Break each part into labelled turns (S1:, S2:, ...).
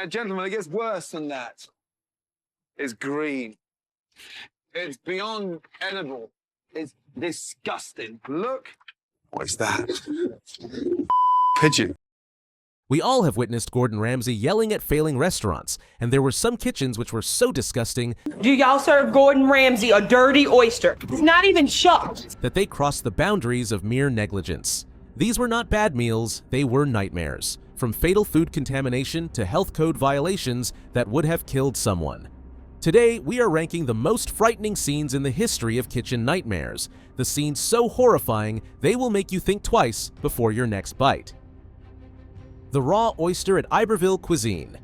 S1: Gentlemen, it gets worse than that. It's green. It's beyond edible. It's disgusting. Look.
S2: What is that? Pigeon.
S3: We all have witnessed Gordon Ramsay yelling at failing restaurants, and there were some kitchens which were so disgusting
S4: Do y'all serve Gordon Ramsay a dirty oyster? It's not even shucked.
S3: that they crossed the boundaries of mere negligence. These were not bad meals, they were nightmares, from fatal food contamination to health code violations that would have killed someone. Today, we are ranking the most frightening scenes in the history of kitchen nightmares, the scenes so horrifying they will make you think twice before your next bite. The Raw Oyster at Iberville Cuisine.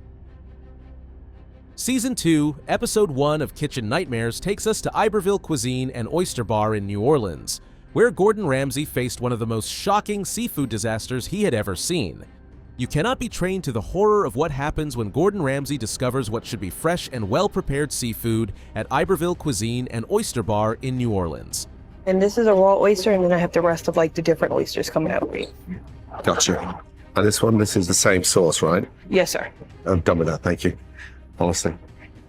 S3: Season 2, Episode 1 of Kitchen Nightmares takes us to Iberville Cuisine and Oyster Bar in New Orleans, where Gordon Ramsay faced one of the most shocking seafood disasters he had ever seen. You cannot be trained to the horror of what happens when Gordon Ramsay discovers what should be fresh and well-prepared seafood at Iberville Cuisine and Oyster Bar in New Orleans.
S4: And this is a raw oyster, and then I have the rest of the different oysters coming out.
S2: Gotcha. And this is the same sauce, right?
S4: Yes, sir.
S2: I'm done with that, thank you. Honestly.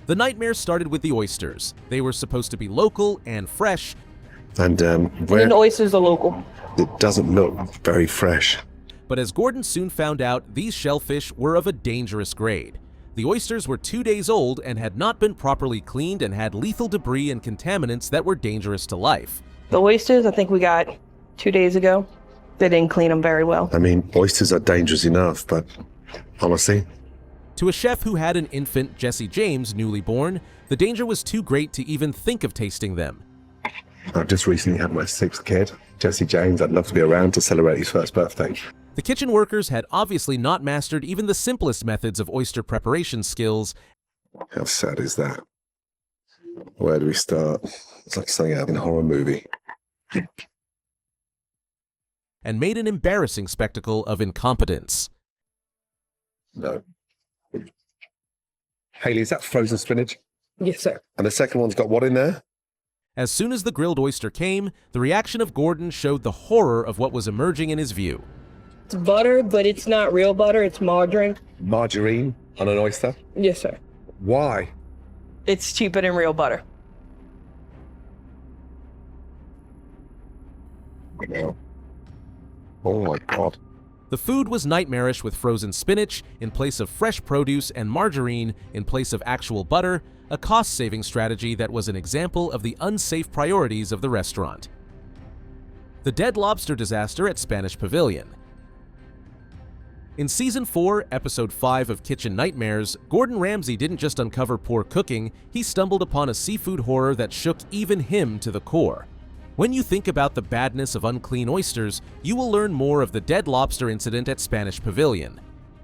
S3: The nightmare started with the oysters. They were supposed to be local and fresh,
S2: And
S4: And the oysters are local.
S2: it doesn't look very fresh.
S3: but as Gordon soon found out, these shellfish were of a dangerous grade. The oysters were 2 days old and had not been properly cleaned and had lethal debris and contaminants that were dangerous to life.
S4: The oysters, I think we got 2 days ago. They didn't clean them very well.
S2: I mean, oysters are dangerous enough, but honestly,
S3: To a chef who had an infant, Jesse James, newly born, the danger was too great to even think of tasting them.
S2: I've just recently had my 6th kid, Jesse James. I'd love to be around to celebrate his first birthday.
S3: The kitchen workers had obviously not mastered even the simplest methods of oyster preparation skills,
S2: How sad is that? Where do we start? It's like something out of a horror movie.
S3: and made an embarrassing spectacle of incompetence.
S2: No. Hayley, is that frozen spinach?
S4: Yes, sir.
S2: And the second one's got what in there?
S3: As soon as the grilled oyster came, the reaction of Gordon showed the horror of what was emerging in his view.
S4: It's butter, but it's not real butter. It's margarine.
S2: Margarine on an oyster?
S4: Yes, sir.
S2: Why?
S4: It's cheaper than real butter.
S2: No. Oh my God.
S3: The food was nightmarish with frozen spinach in place of fresh produce and margarine in place of actual butter, a cost-saving strategy that was an example of the unsafe priorities of the restaurant. The dead lobster disaster at Spanish Pavilion. In Season 4, Episode 5 of Kitchen Nightmares, Gordon Ramsay didn't just uncover poor cooking, he stumbled upon a seafood horror that shook even him to the core. When you think about the badness of unclean oysters, you will learn more of the dead lobster incident at Spanish Pavilion.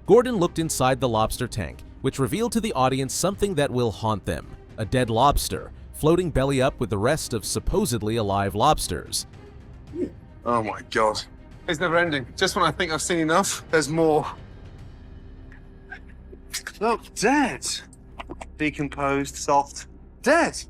S3: Gordon looked inside the lobster tank, which revealed to the audience something that will haunt them: a dead lobster, floating belly up with the rest of supposedly alive lobsters.
S1: Oh my God. It's never ending. Just when I think I've seen enough, there's more. Look, dead. Decomposed, soft. Dead.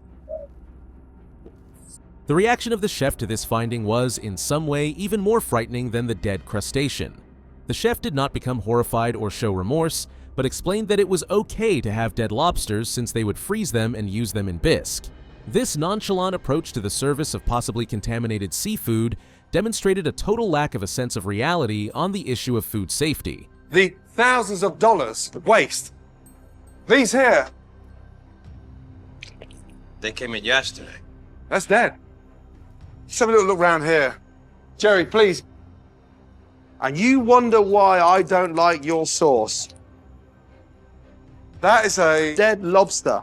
S3: The reaction of the chef to this finding was, in some way, even more frightening than the dead crustacean. The chef did not become horrified or show remorse, but explained that it was okay to have dead lobsters since they would freeze them and use them in bisque. This nonchalant approach to the service of possibly contaminated seafood demonstrated a total lack of a sense of reality on the issue of food safety.
S1: The thousands of dollars of waste. These here,
S5: They came in yesterday.
S1: that's dead. Let's have a little look around here. Jerry, please. And you wonder why I don't like your sauce. That is a dead lobster.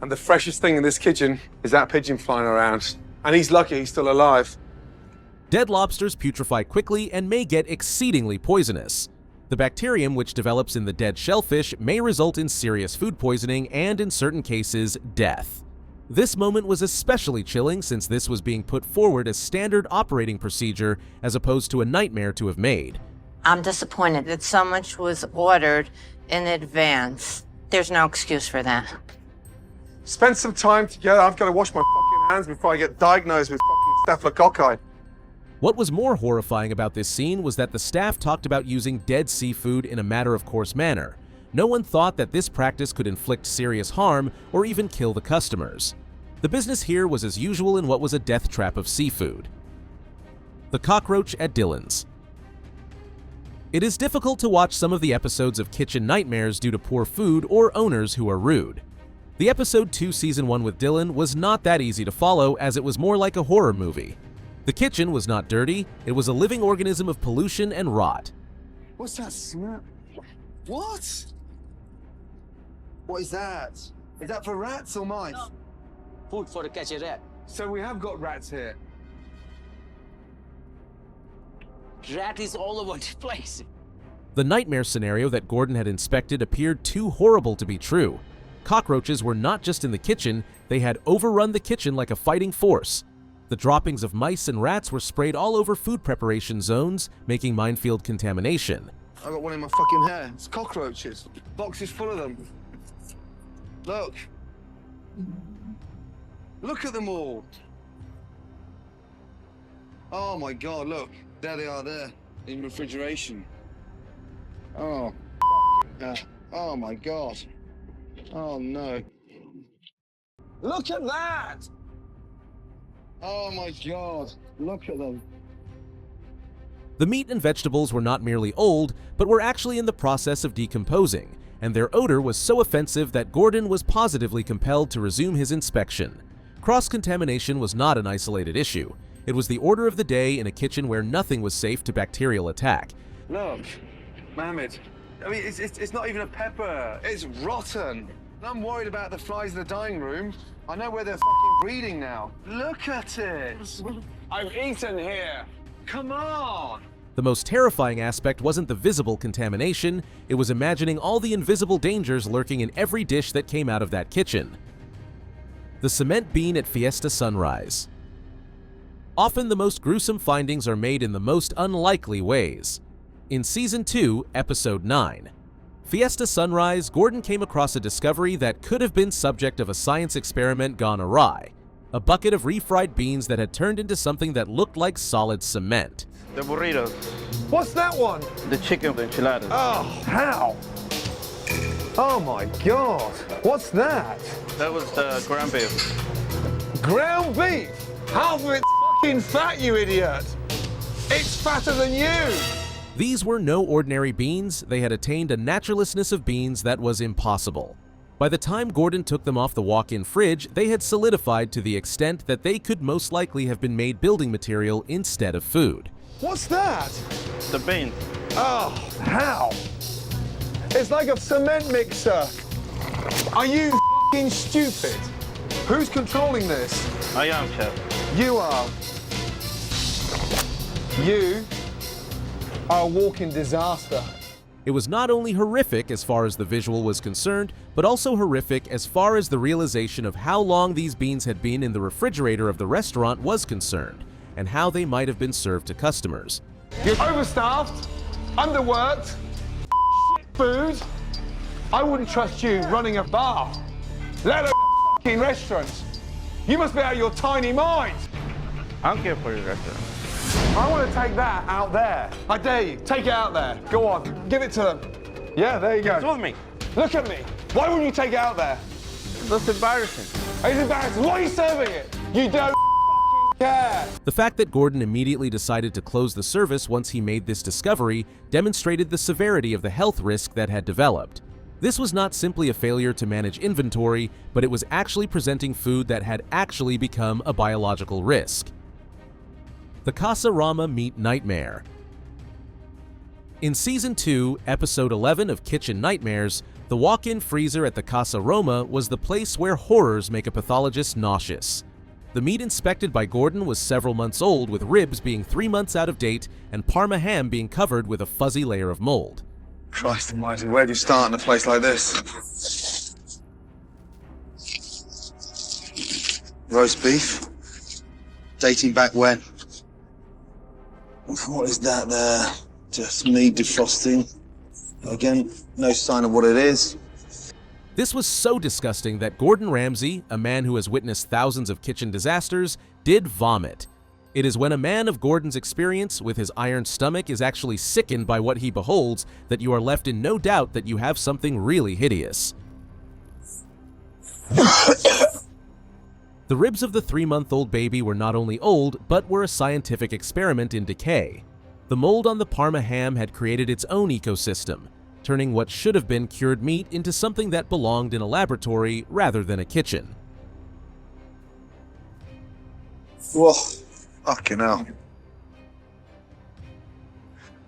S1: And the freshest thing in this kitchen is that pigeon flying around. And he's lucky he's still alive.
S3: Dead lobsters putrefy quickly and may get exceedingly poisonous. The bacterium which develops in the dead shellfish may result in serious food poisoning and, in certain cases, death. This moment was especially chilling since this was being put forward as standard operating procedure as opposed to a nightmare to have made.
S6: I'm disappointed that so much was ordered in advance. There's no excuse for that.
S1: Spend some time together. I've got to wash my fucking hands before I get diagnosed with fucking staphylococci.
S3: What was more horrifying about this scene was that the staff talked about using dead seafood in a matter-of-course manner. No one thought that this practice could inflict serious harm or even kill the customers. The business here was as usual in what was a death trap of seafood. The cockroach at Dylan's. It is difficult to watch some of the episodes of Kitchen Nightmares due to poor food or owners who are rude. The episode 2 season 1 with Dylan was not that easy to follow, as it was more like a horror movie. The kitchen was not dirty, it was a living organism of pollution and rot.
S1: What's that smell? What? What is that? Is that for rats or mice?
S7: No. Food for the catch a rat.
S1: So we have got rats here.
S7: Rat is all over the place.
S3: The nightmare scenario that Gordon had inspected appeared too horrible to be true. Cockroaches were not just in the kitchen, they had overrun the kitchen like a fighting force. The droppings of mice and rats were sprayed all over food preparation zones, making minefield contamination.
S1: I got one in my fucking hair. It's cockroaches. Boxes full of them. Look. Look at them all. Oh my God, look. There they are there, in refrigeration. Oh, oh my God. Oh no. Look at that! Oh my God, look at them.
S3: The meat and vegetables were not merely old, but were actually in the process of decomposing, and their odor was so offensive that Gordon was positively compelled to resume his inspection. Cross-contamination was not an isolated issue. It was the order of the day in a kitchen where nothing was safe to bacterial attack.
S1: Look, Mohammed, I mean, it's not even a pepper. It's rotten. I'm worried about the flies in the dining room. I know where they're fucking breeding now. Look at it. I've eaten here. Come on.
S3: The most terrifying aspect wasn't the visible contamination, it was imagining all the invisible dangers lurking in every dish that came out of that kitchen. The cement bean at Fiesta Sunrise. Often the most gruesome findings are made in the most unlikely ways. In Season 2, Episode 9, Fiesta Sunrise, Gordon came across a discovery that could have been subject of a science experiment gone awry. A bucket of refried beans that had turned into something that looked like solid cement.
S8: The burritos.
S1: What's that one?
S8: The chicken enchiladas.
S1: Oh, how? Oh my God. What's that?
S8: That was the ground beef.
S1: Ground beef? Half of it's fucking fat, you idiot. It's fatter than you.
S3: These were no ordinary beans, they had attained a naturalness of beans that was impossible. By the time Gordon took them off the walk-in fridge, they had solidified to the extent that they could most likely have been made building material instead of food.
S1: What's that?
S8: The bean.
S1: Oh, how? It's like a cement mixer. Are you fucking stupid? Who's controlling this?
S8: I am, chef.
S1: You are. You are a walking disaster.
S3: It was not only horrific as far as the visual was concerned, but also horrific as far as the realization of how long these beans had been in the refrigerator of the restaurant was concerned, and how they might have been served to customers.
S1: You're overstaffed, underworked, food. I wouldn't trust you running a bar, let alone a fucking restaurant. You must be out of your tiny mind.
S8: I don't care for your restaurant.
S1: I want to take that out there. I dare you. Take it out there. Go on. Give it to them. Yeah, there you go.
S8: It's with me.
S1: Look at me. Why wouldn't you take it out there?
S8: That's embarrassing.
S1: It's embarrassing. Why are you serving it? You don't care.
S3: The fact that Gordon immediately decided to close the service once he made this discovery demonstrated the severity of the health risk that had developed. This was not simply a failure to manage inventory, but it was actually presenting food that had actually become a biological risk. The Casa Rama Meat Nightmare. In Season 2, Episode 11 of Kitchen Nightmares, the walk-in freezer at the Casa Roma was the place where horrors make a pathologist nauseous. The meat inspected by Gordon was several months old, with ribs being 3 months out of date and Parma ham being covered with a fuzzy layer of mold.
S1: Christ almighty, where do you start in a place like this? Roast beef? Dating back when? What is that there? Just meat defrosting. Again, no sign of what it is.
S3: This was so disgusting that Gordon Ramsay, a man who has witnessed thousands of kitchen disasters, did vomit. It is when a man of Gordon's experience with his iron stomach is actually sickened by what he beholds that you are left in no doubt that you have something really hideous. The ribs of the 3-month-old baby were not only old, but were a scientific experiment in decay. The mold on the Parma ham had created its own ecosystem, turning what should have been cured meat into something that belonged in a laboratory rather than a kitchen.
S1: Whoa, fucking hell.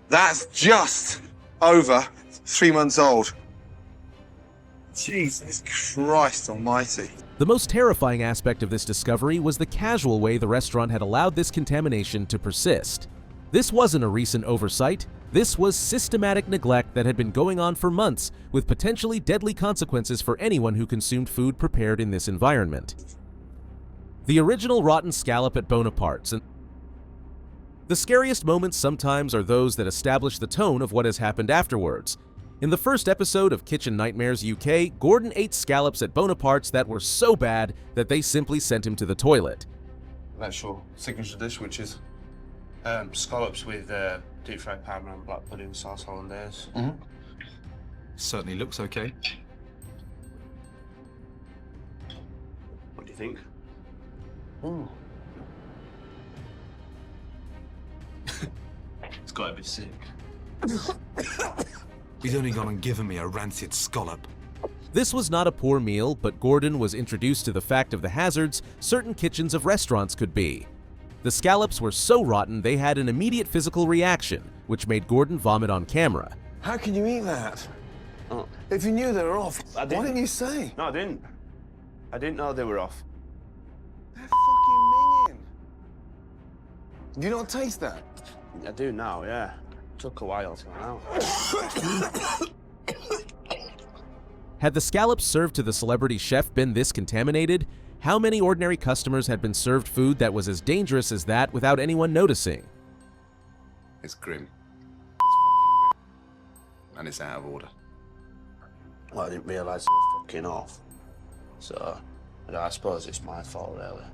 S1: That's just over 3 months old. Jesus Christ almighty.
S3: The most terrifying aspect of this discovery was the casual way the restaurant had allowed this contamination to persist. This wasn't a recent oversight. This was systematic neglect that had been going on for months, with potentially deadly consequences for anyone who consumed food prepared in this environment. The original rotten scallop at Bonaparte's. The scariest moments sometimes are those that establish the tone of what has happened afterwards. In the first episode of Kitchen Nightmares UK, Gordon ate scallops at Bonaparte's that were so bad that they simply sent him to the toilet.
S9: That's your signature dish, which is scallops with deep fried parma and black pudding sauce hollandaise.
S10: Certainly looks okay.
S9: What do you think? It's got to be sick.
S10: He's only gone and given me a rancid scallop.
S3: This was not a poor meal, but Gordon was introduced to the fact of the hazards certain kitchens of restaurants could be. The scallops were so rotten they had an immediate physical reaction, which made Gordon vomit on camera.
S1: How can you eat that? If you knew they were off,
S9: I
S1: why didn't you say?
S9: No, I didn't. I didn't know they were off.
S1: They're fucking minging. Do you not taste that?
S9: I do now, yeah. Took a while to come out.
S3: Had the scallops served to the celebrity chef been this contaminated, how many ordinary customers had been served food that was as dangerous as that without anyone noticing?
S10: It's grim. It's fucking grim. And it's out of order.
S9: Well, I didn't realise it was fucking off. So, I suppose it's my fault, really.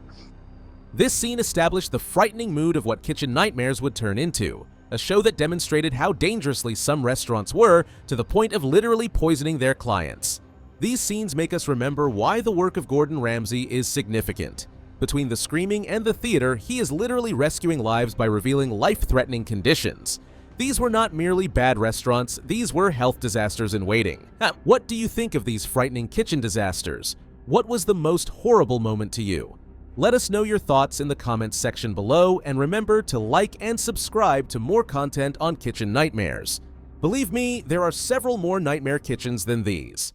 S3: This scene established the frightening mood of what Kitchen Nightmares would turn into, a show that demonstrated how dangerously some restaurants were to the point of literally poisoning their clients. These scenes make us remember why the work of Gordon Ramsay is significant. Between the screaming and the theater, he is literally rescuing lives by revealing life-threatening conditions. These were not merely bad restaurants, these were health disasters in waiting. What do you think of these frightening kitchen disasters? What was the most horrible moment to you? Let us know your thoughts in the comments section below, and remember to like and subscribe to more content on Kitchen Nightmares. Believe me, there are several more nightmare kitchens than these.